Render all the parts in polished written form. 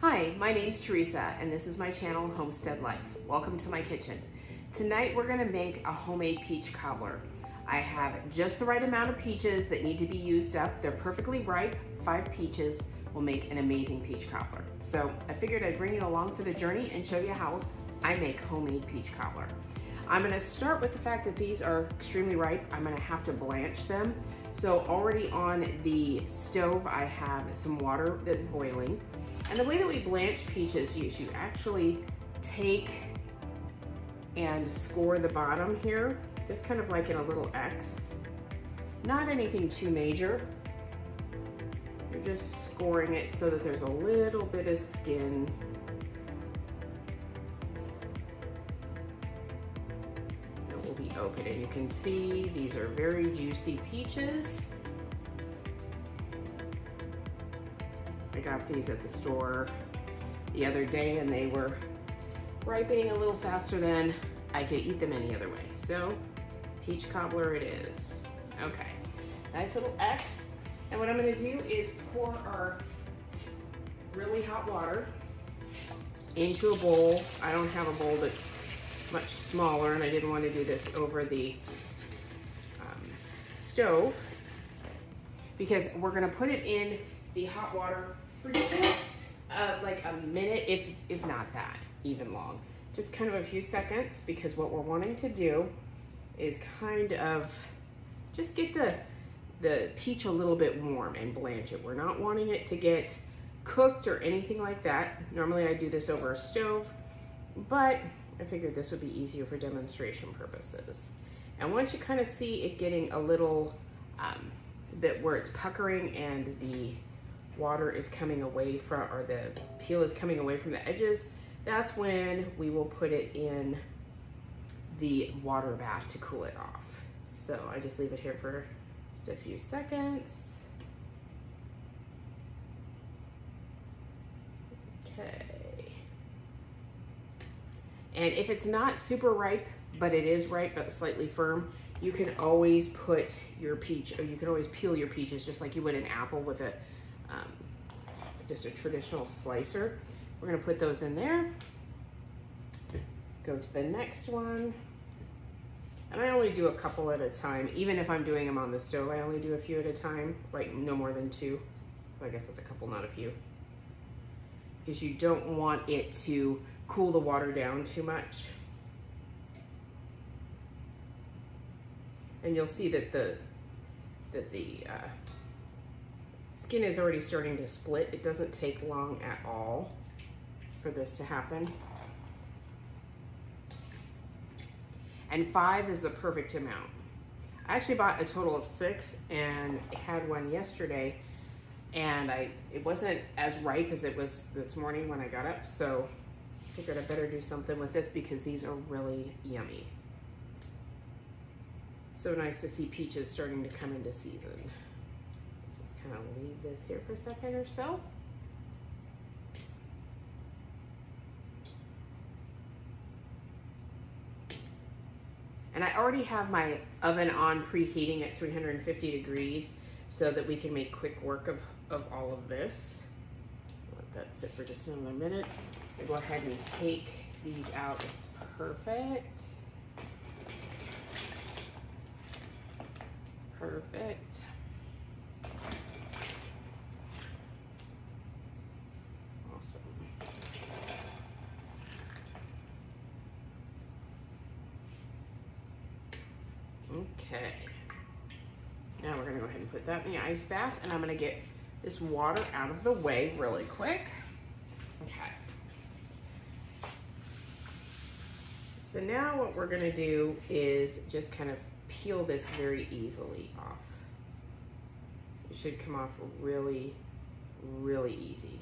Hi, my name's Teresa and this is my channel, Homestead Life. Welcome to my kitchen. Tonight we're gonna make a homemade peach cobbler. I have just the right amount of peaches that need to be used up. They're perfectly ripe. 5 peaches will make an amazing peach cobbler. So I figured I'd bring you along for the journey and show you how I make homemade peach cobbler. I'm gonna start with the fact that these are extremely ripe. I'm gonna have to blanch them. So already on the stove, I have some water that's boiling. And the way that we blanch peaches is you actually take and score the bottom here, just kind of like in a little X. Not anything too major. You're just scoring it so that there's a little bit of skin. It will be open, and you can see these are very juicy peaches. I got these at the store the other day and they were ripening a little faster than I could eat them any other way. So, peach cobbler it is. Okay, nice little X. And what I'm gonna do is pour our really hot water into a bowl. I don't have a bowl that's much smaller and I didn't want to do this over the stove because we're gonna put it in the hot water for just like a minute, if not that, even long. Just kind of a few seconds, because what we're wanting to do is kind of just get the peach a little bit warm and blanch it. We're not wanting it to get cooked or anything like that. Normally I do this over a stove, but I figured this would be easier for demonstration purposes. And once you kind of see it getting a little bit where it's puckering and the water is coming away from, or the peel is coming away from the edges, that's when we will put it in the water bath to cool it off. So I just leave it here for just a few seconds. Okay. And if it's not super ripe, but it is ripe but slightly firm, you can always put your peach, or you can always peel your peaches just like you would an apple with a just a traditional slicer. We're gonna put those in there. Go to the next one. And I only do a couple at a time. Even if I'm doing them on the stove, I only do a few at a time, like no more than 2. So I guess that's a couple, not a few. Because you don't want it to cool the water down too much. And you'll see that the skin is already starting to split. It doesn't take long at all for this to happen. And 5 is the perfect amount. I actually bought a total of 6 and had one yesterday, and it wasn't as ripe as it was this morning when I got up, so I figured I better do something with this because these are really yummy. So nice to see peaches starting to come into season. Let's just kind of leave this here for a second or so. And I already have my oven on preheating at 350 degrees so that we can make quick work of all of this. Let that sit for just another minute. I'll go ahead and take these out. This is perfect. Perfect. Awesome. Okay. Now we're gonna go ahead and put that in the ice bath, and I'm gonna get this water out of the way really quick. Okay. So now what we're gonna do is just kind of peel this very easily off. It should come off really, really easy.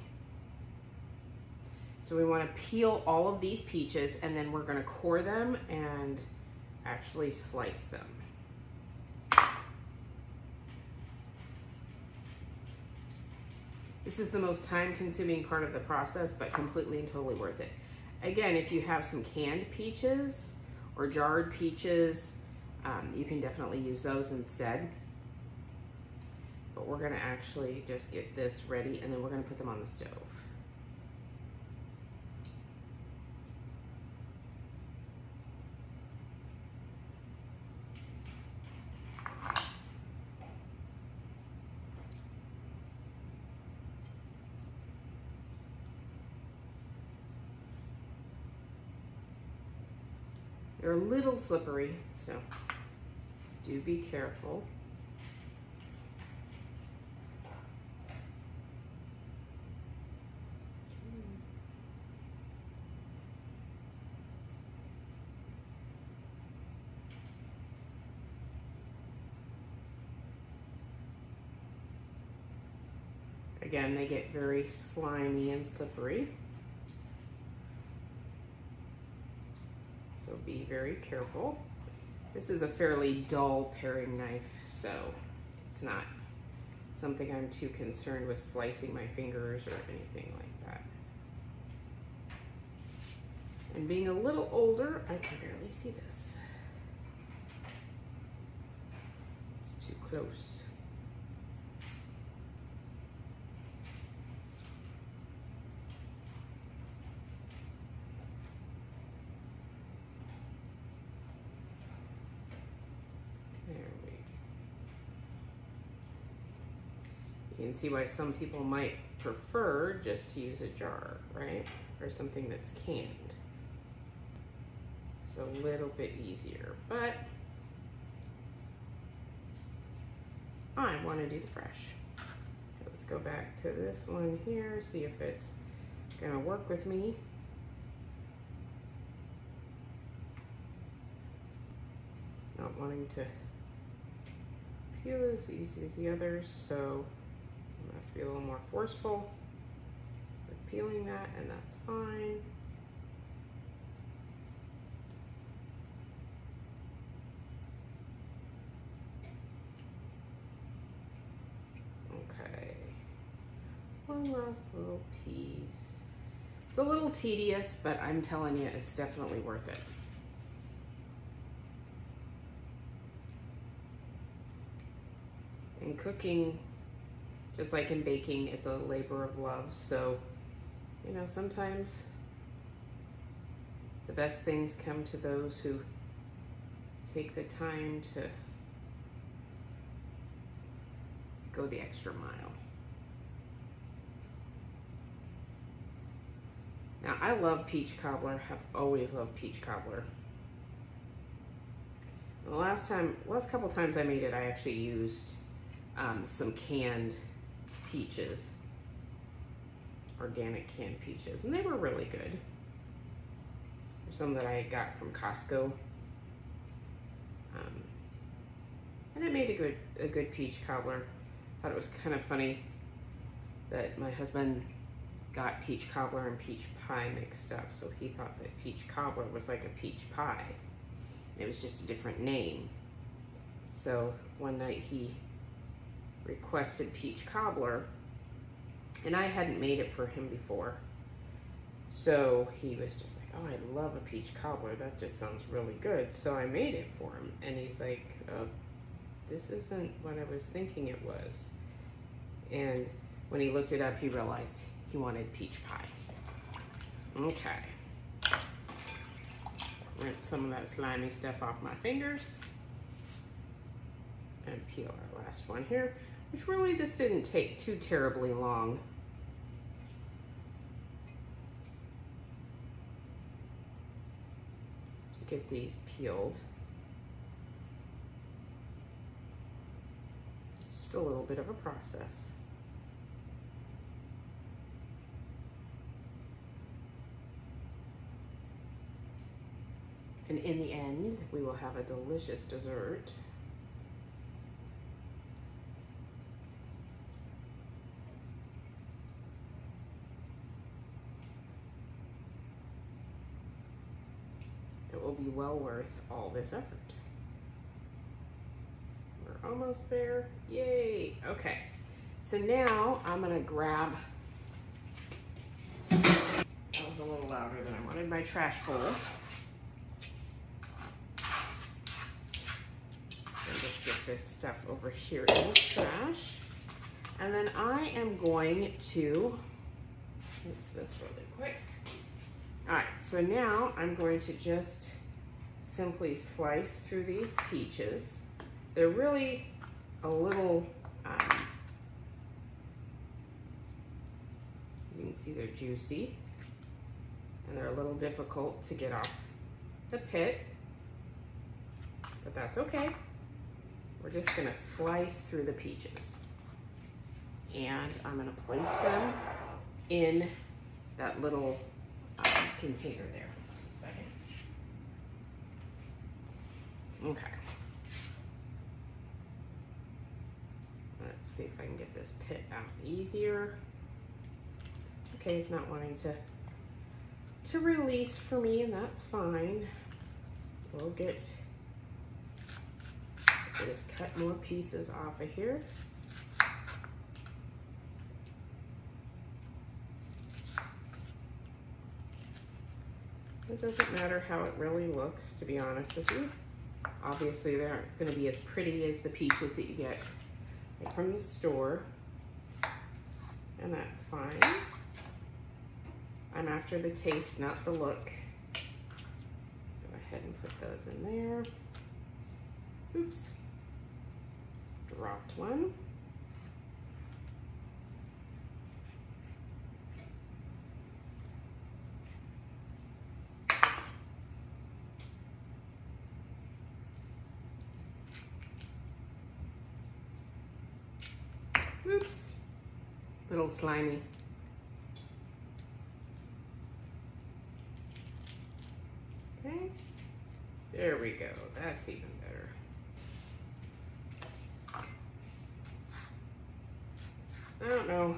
So we want to peel all of these peaches, and then we're going to core them and actually slice them. This is the most time-consuming part of the process, but completely and totally worth it. Again, if you have some canned peaches or jarred peaches, you can definitely use those instead. But we're gonna actually just get this ready, and then we're gonna put them on the stove. They're a little slippery, so do be careful. Again, they get very slimy and slippery. So be very careful. This is a fairly dull paring knife, so it's not something I'm too concerned with slicing my fingers or anything like that. And being a little older, I can barely see this. It's too close. You can see why some people might prefer just to use a jar, right? Or something that's canned. It's a little bit easier, but I want to do the fresh. Let's go back to this one here, see if it's gonna work with me. It's not wanting to peel as easy as the others, so I'm gonna have to be a little more forceful with peeling that, and that's fine. Okay, one last little piece. It's a little tedious, but I'm telling you, it's definitely worth it. In cooking, just like in baking, it's a labor of love. So, you know, sometimes the best things come to those who take the time to go the extra mile. Now, I love peach cobbler. Have always loved peach cobbler. The last couple times I made it, I actually used some canned peaches, organic canned peaches, and they were really good. There's some that I got from Costco, and it made a good peach cobbler. Thought it was kind of funny that my husband got peach cobbler and peach pie mixed up, so he thought that peach cobbler was like a peach pie. It was just a different name. So one night he requested peach cobbler, and I hadn't made it for him before. So he was just like, oh, I love a peach cobbler. That just sounds really good. So I made it for him, and he's like, oh, this isn't what I was thinking it was. And when he looked it up, he realized he wanted peach pie. Okay. Rinse some of that slimy stuff off my fingers and peel our last one here, which really this didn't take too terribly long. To get these peeled. Just a little bit of a process. And in the end, we will have a delicious dessert. It will be well worth all this effort. We're almost there. Yay. Okay. So now I'm going to grab, that was a little louder than I wanted, my trash bowl. Just get this stuff over here in the trash. And then I am going to mix this really quick. All right, so now I'm going to just simply slice through these peaches. They're really a little, you can see they're juicy, and they're a little difficult to get off the pit. but that's okay. We're just gonna slice through the peaches. And I'm gonna place them in that little container there. Just a second. Okay. Let's see if I can get this pit out easier. Okay, it's not wanting to release for me, and that's fine. We'll just cut more pieces off of here. It doesn't matter how it really looks, to be honest with you. Obviously, they aren't going to be as pretty as the peaches that you get like from the store, and that's fine. I'm after the taste, not the look. Go ahead and put those in there. Oops. Dropped one. Oops. Little slimy. Okay. There we go. That's even better. I don't know.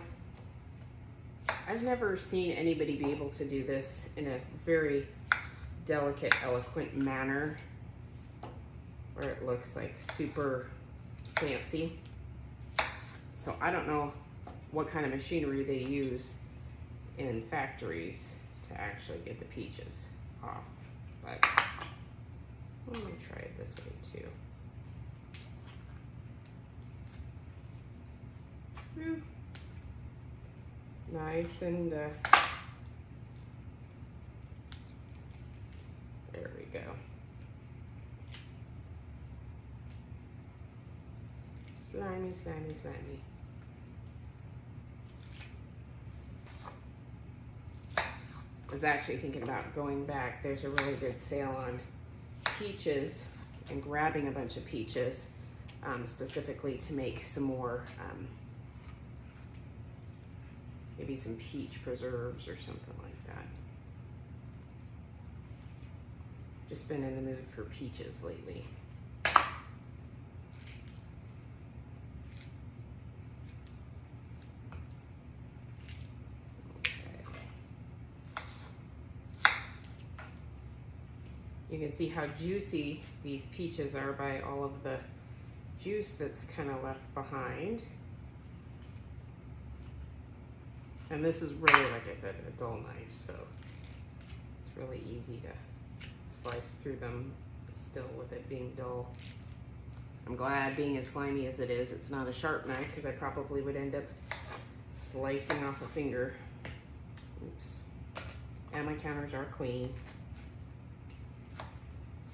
I've never seen anybody be able to do this in a very delicate, eloquent manner where it looks like super fancy. So I don't know what kind of machinery they use in factories to actually get the peaches off, but I'm gonna try it this way too. Nice and there we go. Slimy, slimy, slimy. I was actually thinking about going back. There's a really good sale on peaches and grabbing a bunch of peaches specifically to make some more, maybe some peach preserves or something like that. Just been in the mood for peaches lately. You can see how juicy these peaches are by all of the juice that's kind of left behind. And this is really, like I said, a dull knife, so it's really easy to slice through them still with it being dull. I'm glad, being as slimy as it is, it's not a sharp knife, because I probably would end up slicing off a finger. Oops. And my counters are clean.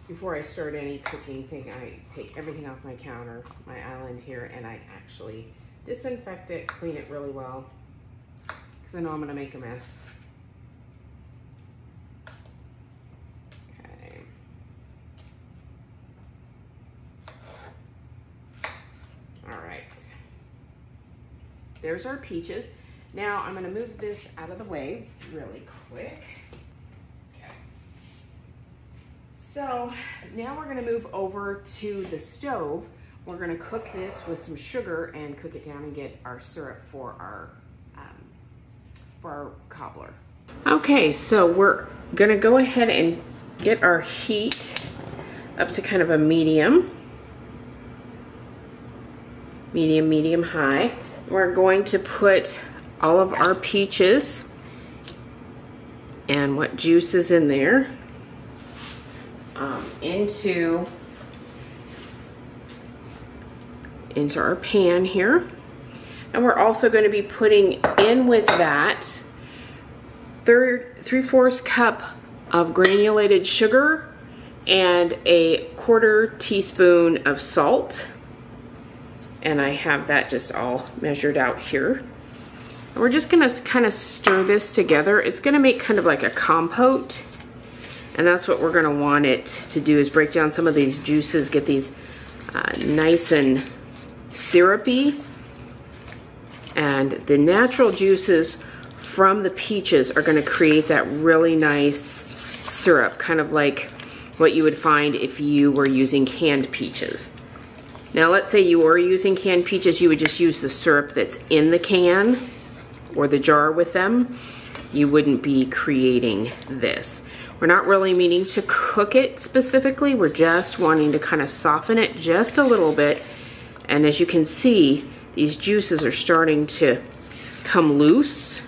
Before I start any cooking thing, I take everything off my counter, my island here, and I actually disinfect it, clean it really well, because I know I'm gonna make a mess. Okay. All right. There's our peaches. Now I'm gonna move this out of the way really quick. So now we're gonna move over to the stove. We're gonna cook this with some sugar and cook it down and get our syrup for our cobbler. Okay, so we're gonna go ahead and get our heat up to kind of a medium high. We're going to put all of our peaches and what juice is in there into our pan here. And we're also going to be putting in with that 3/4 cup of granulated sugar and a 1/4 teaspoon of salt. And I have that just all measured out here. And we're just going to kind of stir this together. It's going to make kind of like a compote. And that's what we're gonna want it to do, is break down some of these juices, get these nice and syrupy. And the natural juices from the peaches are gonna create that really nice syrup, kind of like what you would find if you were using canned peaches. Now let's say you were using canned peaches, you would just use the syrup that's in the can or the jar with them. You wouldn't be creating this. We're not really meaning to cook it specifically, we're just wanting to kind of soften it just a little bit. And as you can see, these juices are starting to come loose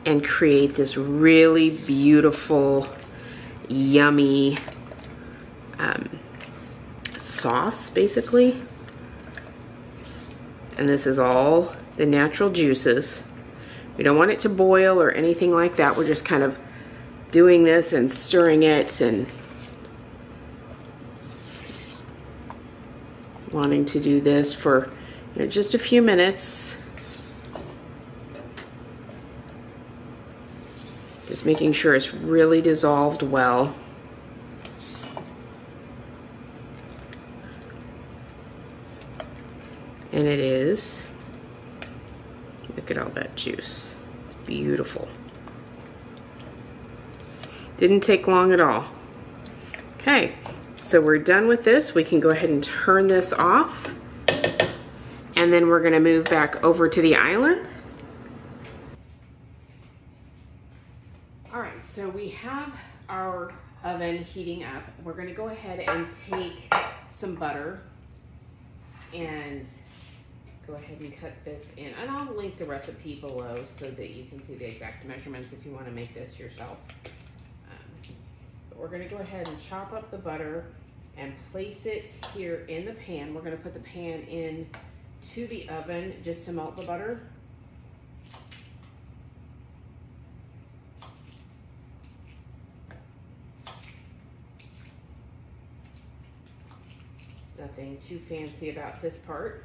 and create this really beautiful, yummy sauce, basically. And this is all the natural juices. We don't want it to boil or anything like that. We're just kind of doing this and stirring it and wanting to do this for, you know, just a few minutes. Just making sure it's really dissolved well. And it is. Look at all that juice. Beautiful. Didn't take long at all. Okay, so we're done with this. We can go ahead and turn this off. And then we're gonna move back over to the island. All right, so we have our oven heating up. We're gonna go ahead and take some butter and go ahead and cut this in. And I'll link the recipe below so that you can see the exact measurements if you wanna make this yourself. But we're gonna go ahead and chop up the butter and place it here in the pan. We're gonna put the pan in to the oven just to melt the butter. Nothing too fancy about this part.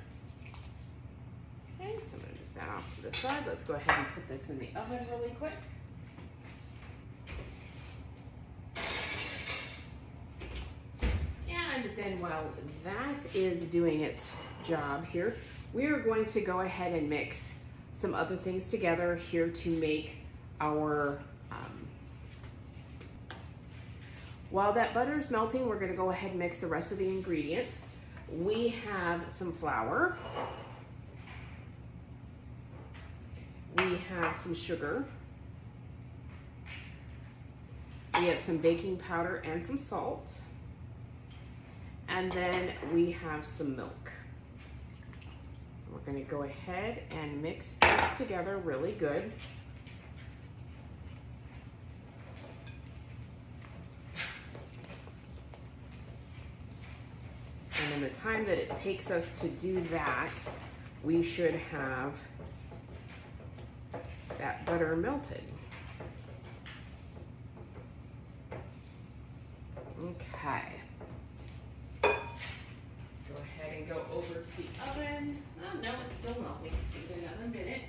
Okay, so I'm gonna move that off to the side. Let's go ahead and put this in the oven really quick. And then while that is doing its job here, we are going to go ahead and mix some other things together here to make our, while that butter is melting, we're gonna go ahead and mix the rest of the ingredients. We have some flour. We have some sugar. We have some baking powder and some salt. And then we have some milk. We're gonna go ahead and mix this together really good. And in the time that it takes us to do that, we should have that butter melted. Okay. Let's go ahead and go over to the oven. Oh no, it's still melting. Give it another minute.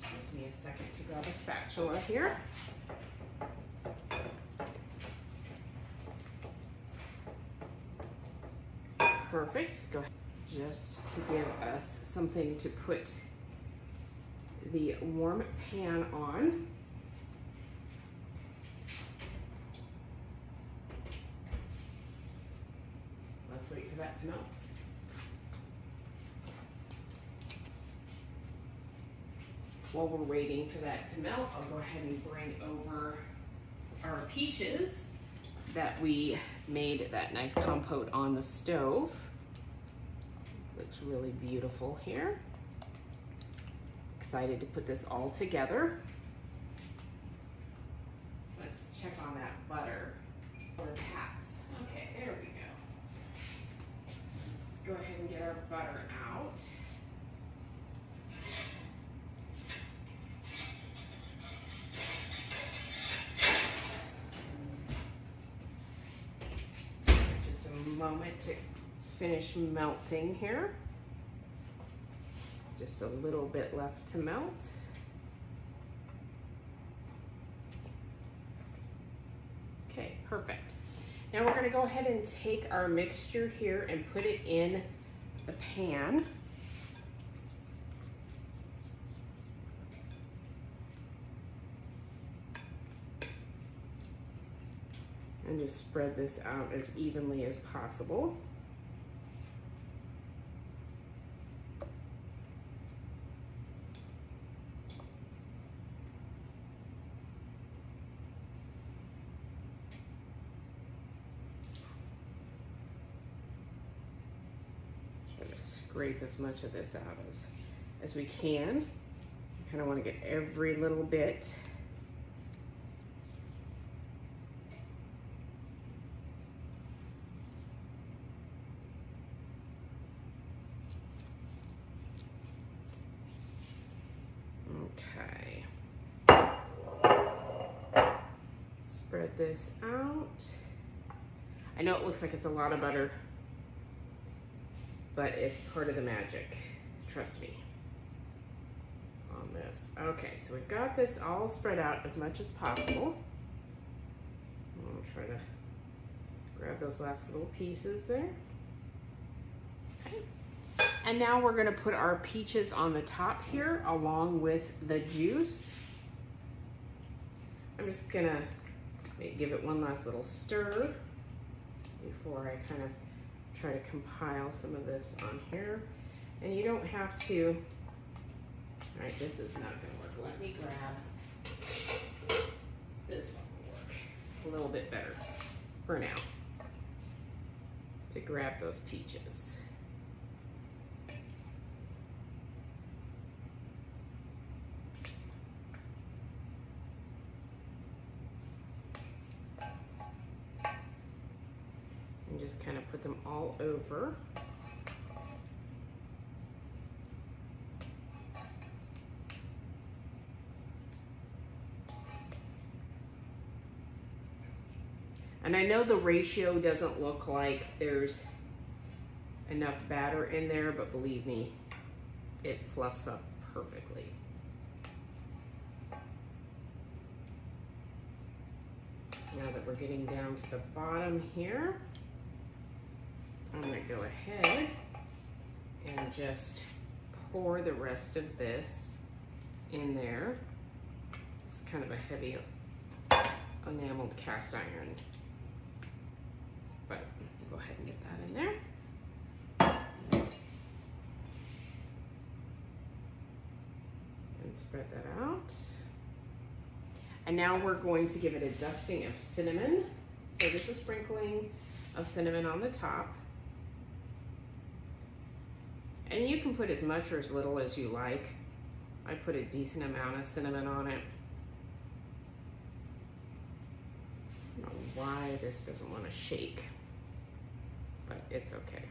Gives me a second to grab a spatula here. Perfect. Go ahead. Just to give us something to put the warm pan on. Let's wait for that to melt. While we're waiting for that to melt, I'll go ahead and bring over our peaches that we made that nice compote on the stove. Looks really beautiful here. Excited to put this all together. Let's check on that butter for pats. Okay, there we go. Let's go ahead and get our butter out. Just a moment to finish melting here. Just a little bit left to melt. perfect. Now we're gonna go ahead and take our mixture here and put it in the pan. And just spread this out as evenly as possible. Scrape as much of this out as we can. You kind of want to get every little bit. Okay. Spread this out. I know it looks like it's a lot of butter, but it's part of the magic, trust me, on this. Okay, so we've got this all spread out as much as possible. I'll try to grab those last little pieces there. Okay. And now we're gonna put our peaches on the top here along with the juice. I'm just gonna give it one last little stir before I kind of try to compile some of this on here. And you don't have to, all right, this is not gonna work. Let me grab, this one will work a little bit better for now, to grab those peaches. And just kind of put them all over. And I know the ratio doesn't look like there's enough batter in there, but believe me, it fluffs up perfectly. Now that we're getting down to the bottom here, I'm gonna go ahead and just pour the rest of this in there. It's kind of a heavy enameled cast iron, but go ahead and get that in there. And spread that out. And now we're going to give it a dusting of cinnamon. So just a sprinkling of cinnamon on the top. And you can put as much or as little as you like. I put a decent amount of cinnamon on it. I don't know why this doesn't want to shake, but it's okay.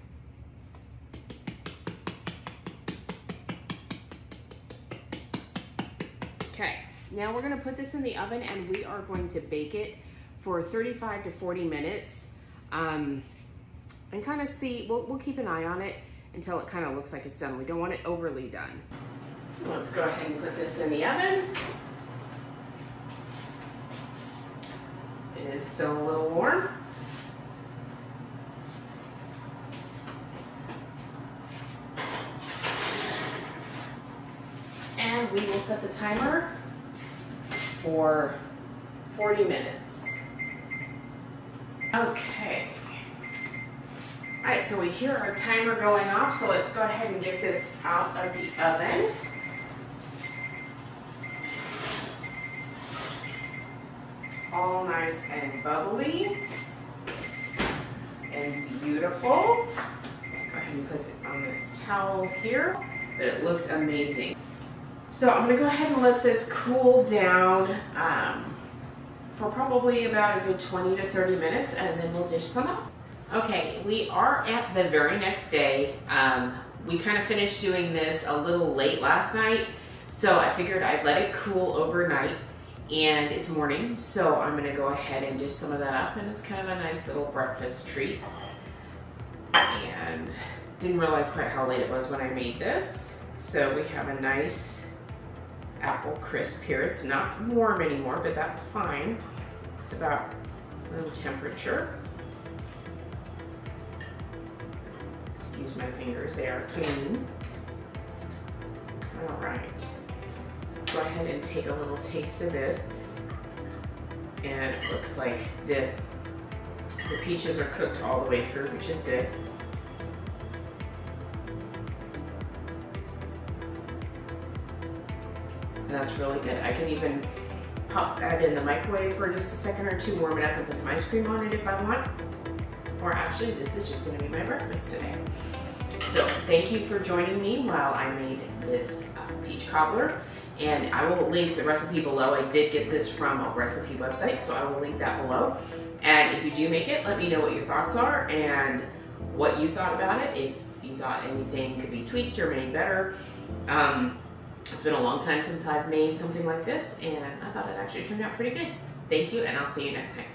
Okay, now we're gonna put this in the oven and we are going to bake it for 35 to 40 minutes and kind of see, we'll keep an eye on it until it kind of looks like it's done. We don't want it overly done. Let's go ahead and put this in the oven. It is still a little warm. And we will set the timer for 40 minutes. Okay. All right, so we hear our timer going off, so let's go ahead and get this out of the oven. It's all nice and bubbly and beautiful. Go ahead and put it on this towel here, but it looks amazing. So I'm gonna go ahead and let this cool down for probably about a good 20 to 30 minutes, and then we'll dish some up. Okay, we are at the very next day. We kind of finished doing this a little late last night, so I figured I'd let it cool overnight, and it's morning, so I'm gonna go ahead and dish some of that up, and it's kind of a nice little breakfast treat. And didn't realize quite how late it was when I made this. So we have a nice apple crisp here. It's not warm anymore, but that's fine. It's about room temperature. Excuse my fingers, they are clean. All right, let's go ahead and take a little taste of this. And it looks like the peaches are cooked all the way through, which is good. And that's really good. I can even pop that in the microwave for just a second or two, warm it up and put some ice cream on it if I want. Or actually, this is just gonna be my breakfast today. So thank you for joining me while I made this peach cobbler. And I will link the recipe below. I did get this from a recipe website, so I will link that below. And if you do make it, let me know what your thoughts are and what you thought about it. If you thought anything could be tweaked or made better. It's been a long time since I've made something like this, and I thought it actually turned out pretty good. Thank you, and I'll see you next time.